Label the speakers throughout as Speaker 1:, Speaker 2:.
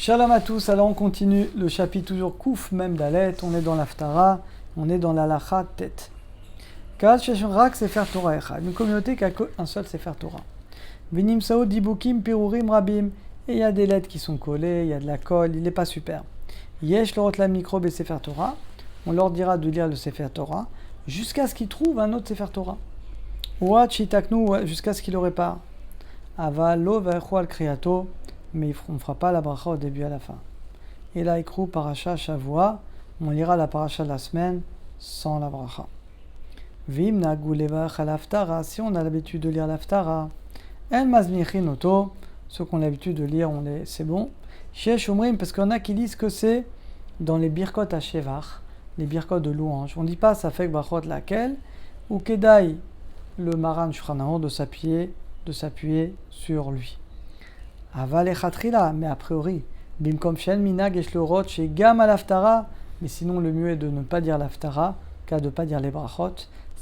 Speaker 1: Shalom à tous, alors on continue le chapitre toujours Kouf même Dalet, on est dans l'Aftara, on est dans l'Alacha Tet. Kal Sheshonrak Sefer Torah Echad, une communauté qui a qu'un seul Sefer Torah. Vinim Sao Dibukim Pirurim Rabim, et il y a des lettres qui sont collées, il y a de la colle, il n'est pas super. Yesh Lorot la Mikrob et Sefer Torah, on leur dira de lire le Sefer Torah, jusqu'à ce qu'ils trouvent un autre Sefer Torah. Ouat Shitaknu, jusqu'à ce qu'ils le réparent. Aval Lo Ve'echu al Kriyato, mais on ne fera pas la bracha au début et à la fin. Et là, Ikrou Parasha Shavua, on lira la Parasha de la semaine sans la bracha. Vim Nagu Levach al Haftara, si on a l'habitude de lire l'Haftara, El Mazmichin Oto, ceux qu'on a l'habitude de lire, c'est bon. Shesh Omrim, parce qu'il y en a qui disent que c'est dans les Birkot à Shevach, les Birkot de louange. On ne dit pas ça fait brachot laquelle, ou Kedai, le Maran Shulchan de s'appuyer sur lui. Aval echatrila, mais a priori, bimkom shen minag esh lorot chez gam al haftara, mais sinon le mieux est de ne pas dire l'haftara, qu'à de ne pas dire les brachot.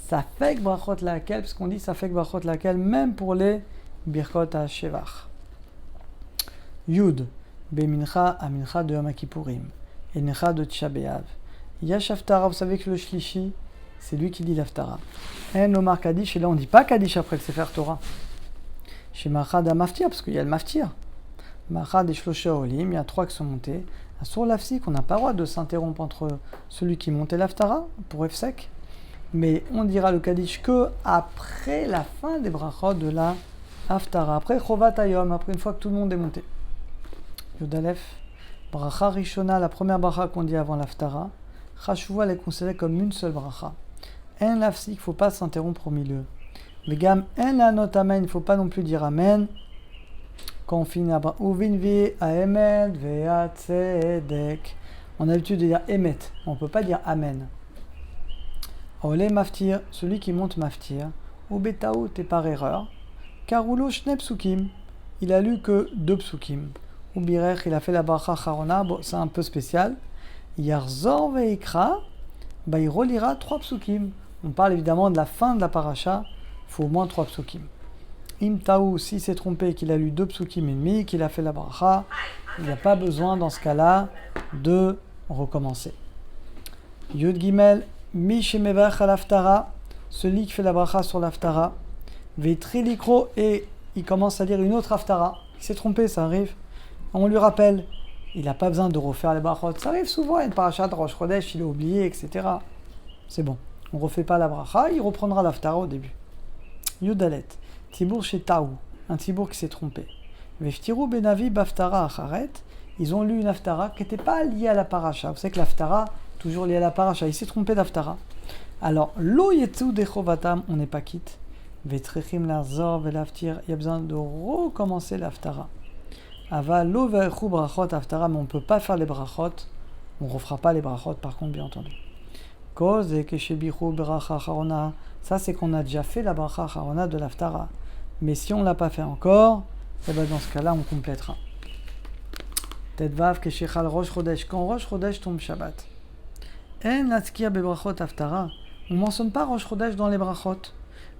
Speaker 1: Ça fait que brachot laquelle, parce qu'on dit ça fait que brachot laquelle, même pour les birkot à shevach. Yud, bemincha a mincha de Yom Kippourim, et mincha de Tisha B'Av. Yash haftara, vous savez que le shlishi, c'est lui qui dit l'haftara. En Omar Kaddish, et là on ne dit pas Kaddish après le Sefer Torah. Chez Machad à Maftir, parce qu'il y a le Maftir. Machad et Shlosha Olim, il y a 3 qui sont montés. Sur l'Afsik, on n'a pas le droit de s'interrompre entre celui qui montait l'Aftara, pour Efsek, mais on dira le Kaddish que après la fin des brachot de la Haftara, après Chovat Hayom, après une fois que tout le monde est monté. Yudalef, bracha Rishona, la première bracha qu'on dit avant l'Haftara, Chashuvah, elle est considérée comme une seule bracha. En l'Afsik, il ne faut pas s'interrompre au milieu. Vegam en la note amen, il ne faut pas non plus dire amen. Quand on finit à uvinvi aemet ve'atzedek. On a l'habitude de dire emet, on ne peut pas dire amen. Ole maftir, celui qui monte maftir, ou betaout et par erreur. Karoulo shne psukim, il a lu que 2 psukim. Ou birech, il a fait la bracha charona, bon, c'est un peu spécial. Yarzor veikra, il relira 3 psukim. On parle évidemment de la fin de la paracha. Il faut au moins 3 psukim. Im taou, s'il s'est trompé, qu'il a lu 2 psukim et demi, qu'il a fait la bracha, il n'y a pas besoin dans ce cas-là de recommencer. Yud Gimel, mi shemevach al haftara, celui qui fait la bracha sur l'haftara, vetri likro, et il commence à lire une autre haftara. Il s'est trompé, ça arrive. On lui rappelle, il n'a pas besoin de refaire les brachot. Ça arrive souvent, il y a une paracha de Rosh Chodesh, il a oublié, etc. C'est bon. On ne refait pas la bracha, il reprendra l'haftara au début. Yudalet, Tibour chez Taou, un Tibour qui s'est trompé. Veftiru benavi baftara acharet, ils ont lu une haftara qui n'était pas liée à la paracha. Vous savez que l'haftara, toujours liée à la paracha, il s'est trompé d'haftara. Alors, lo yetsu dechovatam, on n'est pas quitte. Vetrechim lazor velaftir, il y a besoin de recommencer l'haftara. Ava lo vechu brachot haftara, mais on ne peut pas faire les brachot. On ne refera pas les brachot, par contre, bien entendu. Cause et keshebichu bracha charona. Ça, c'est qu'on a déjà fait la bracha charona de l'haftara. Mais si on ne l'a pas fait encore, eh ben dans ce cas-là, on complétera. Tetvav keshechal rosh chodesh. Quand rosh chodesh tombe Shabbat. En latzkir bebrachot haftara. On ne mentionne pas rosh chodesh dans les brachot.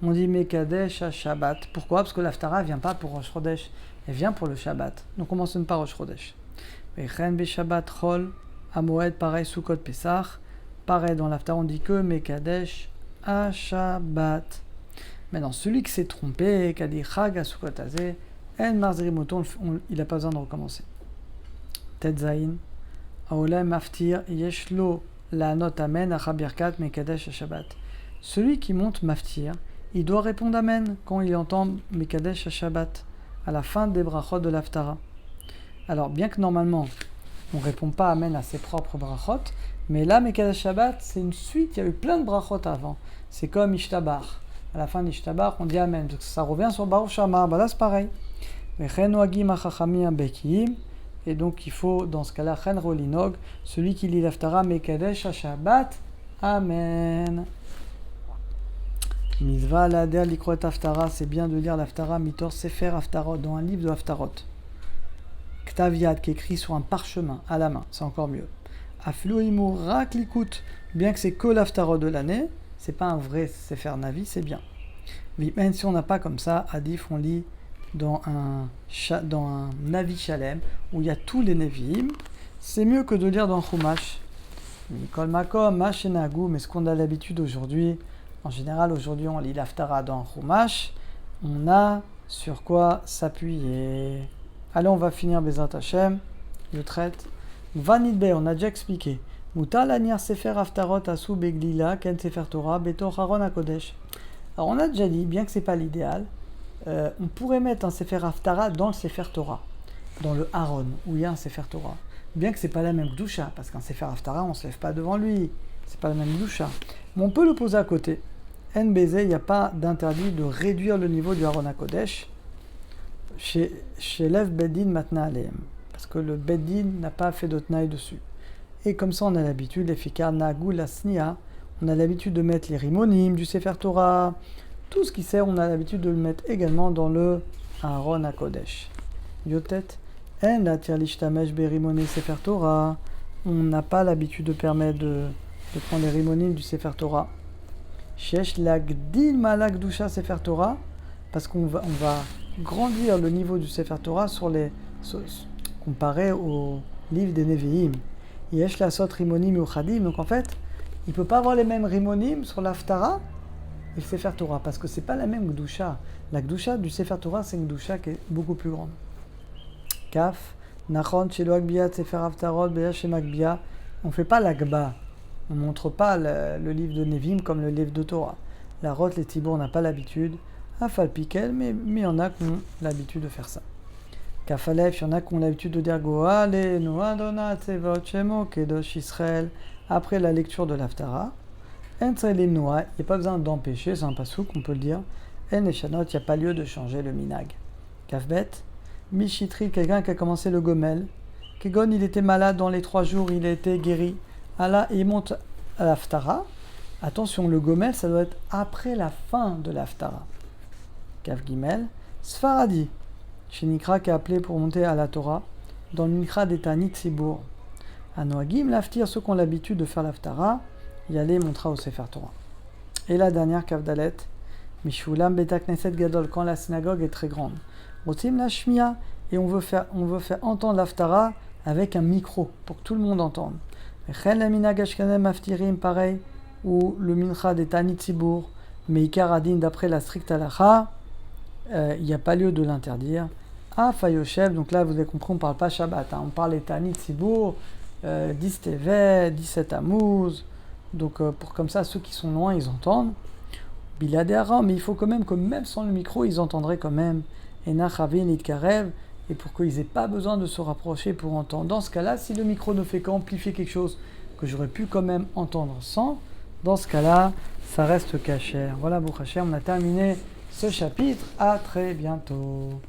Speaker 1: On dit mekadesh à Shabbat. Pourquoi? Parce que l'haftara ne vient pas pour rosh chodesh. Elle vient pour le Shabbat. Donc on ne mentionne pas rosh chodesh. Vechen be Shabbat chol. Amoed, pareil, Sukkot Pesach. Pareil, dans l'haftara, on dit que mekadesh à Shabbat. Maintenant, celui qui s'est trompé, qui a dit Chag à Sukkot Hazeh, En Marzrimoto, il n'a pas besoin de recommencer. Tetzain, Aolem Maftir, Yeshlo, la note Amen, Achabirkat, Mekadesh à Shabbat. Celui qui monte Maftir, il doit répondre Amen quand il entend Mekadesh à Shabbat, à la fin des brachot de l'haftara. Alors, bien que normalement, on ne répond pas Amen à ses propres brachot, mais là, Mekadesh Shabbat, c'est une suite, il y a eu plein de brachot avant. C'est comme Ishtabar. À la fin d'Ishtabar, on dit Amen. Donc ça revient sur Baruch Shamar, là c'est pareil. Et donc il faut, dans ce cas-là, Chen Rolinog, celui qui lit l'Haftara, Mekadesh Shabbat, Amen. Mizva Lader Likroet Haftara, c'est bien de lire l'Haftara, Mitor Sefer Haftarot, dans un livre de Haftarot. Ktaviad, qui est écrit sur un parchemin, à la main, c'est encore mieux. Aflouimou Raklikut, bien que c'est que l'Haftarot de l'année, c'est pas un vrai Sefer Navi, c'est bien. Même si on n'a pas comme ça, Adif, on lit dans un Navi Shalem, où il y a tous les Nevi'im, c'est mieux que de lire dans Chumash. Mikol Makom, Mashenagou, mais ce qu'on a l'habitude aujourd'hui, en général aujourd'hui on lit l'Haftara dans Chumash, on a sur quoi s'appuyer. Allez, on va finir Bezrat Hashem, je traite. Vanidbe, on a déjà expliqué. Mutal anir sefer Haftarot asu beglila ken sefer Torah betor Haron HaKodesh. Alors on a déjà dit, bien que ce n'est pas l'idéal, on pourrait mettre un sefer Haftara dans le sefer Torah, dans le Haron, où il y a un sefer Torah. Bien que ce n'est pas la même Gdusha, parce qu'un sefer Haftara, on ne se lève pas devant lui, c'est pas la même Gdusha. Mais on peut le poser à côté. NBZ, il n'y a pas d'interdit de réduire le niveau du Haron HaKodesh chez Lev Beddin Matna Aleem, parce que le Beddin n'a pas fait de tnaï dessus. Et comme ça, on a l'habitude, les fikar Nagou Lasnia, on a l'habitude de mettre les rimonim du Sefer Torah, tout ce qui sert, on a l'habitude de le mettre également dans le Haron HaKodesh. Yotet, En la tirlishtamesh berimone Sefer Torah, on n'a pas l'habitude de permettre de prendre les rimonim du Sefer Torah. Shesh lagdil malakdusha Sefer Torah, parce qu'on va grandir le niveau du Sefer Torah comparé au livre des Nevi'im. Yesh la sot rimonim uchadim, donc en fait, il ne peut pas avoir les mêmes rimonim sur l'Haftara et le Sefer Torah, parce que ce n'est pas la même Gdusha. La Gdusha du Sefer Torah, c'est une Gdusha qui est beaucoup plus grande. Kaf, Nachon, Shelo Agbia, Sefer Haftarot, Beya Shemagbia, on ne fait pas l'Agba, on ne montre pas le livre de Nevim comme le livre de Torah. La Roth, les Tibour, on n'a pas l'habitude, Afal Pikel, mais il y en a qui ont l'habitude de faire ça. Kafalef, il y en a qui ont l'habitude de dire Goale, Noadona, Tsevot, Shemo, Kedosh Israël, après la lecture de l'Haftara. En Tselim Noa, il n'y a pas besoin d'empêcher, c'est un pasouk, on peut le dire. En Eshanot, il n'y a pas lieu de changer le minag. Kafbet, Mishitri, quelqu'un qui a commencé le Gomel. Kegon, il était malade dans les 3 jours, il a été guéri. Allah, il monte à l'Haftara. Attention, le Gomel, ça doit être après la fin de l'Haftara. Kaf Gimel, Sfaradi. Chez Nikra qui a appelé pour monter à la Torah, dans le Nikra des Tanit Sibour. À Noagim, l'Aftir, ceux qui ont l'habitude de faire l'Haftara, y aller montera au Sefer Torah. Et la dernière, Kavdalet, Mishulam Beta Knesset Gadol, quand la synagogue est très grande. Rotim la Shmia, et on veut faire entendre l'Haftara avec un micro, pour que tout le monde entende. Chen la Minag Ashkanem Aftirim, pareil, ou le Mincha des Tanit Sibour, mais Ikaradin, d'après la stricte halacha, il n'y a pas lieu de l'interdire. Ah, Fayoshev, donc là vous avez compris, on ne parle pas Shabbat, on parle Tanit Sibour, 10 Tevet, 17 Tammuz, donc pour comme ça, ceux qui sont loin, ils entendent. Biladéara, mais il faut quand même que même sans le micro, ils entendraient quand même. Et Nachavin, Itkarev, et pour qu'ils n'aient pas besoin de se rapprocher pour entendre. Dans ce cas-là, si le micro ne fait qu'amplifier quelque chose que j'aurais pu quand même entendre sans, dans ce cas-là, ça reste cachère. Voilà, Bouch Hashem, on a terminé ce chapitre. À très bientôt.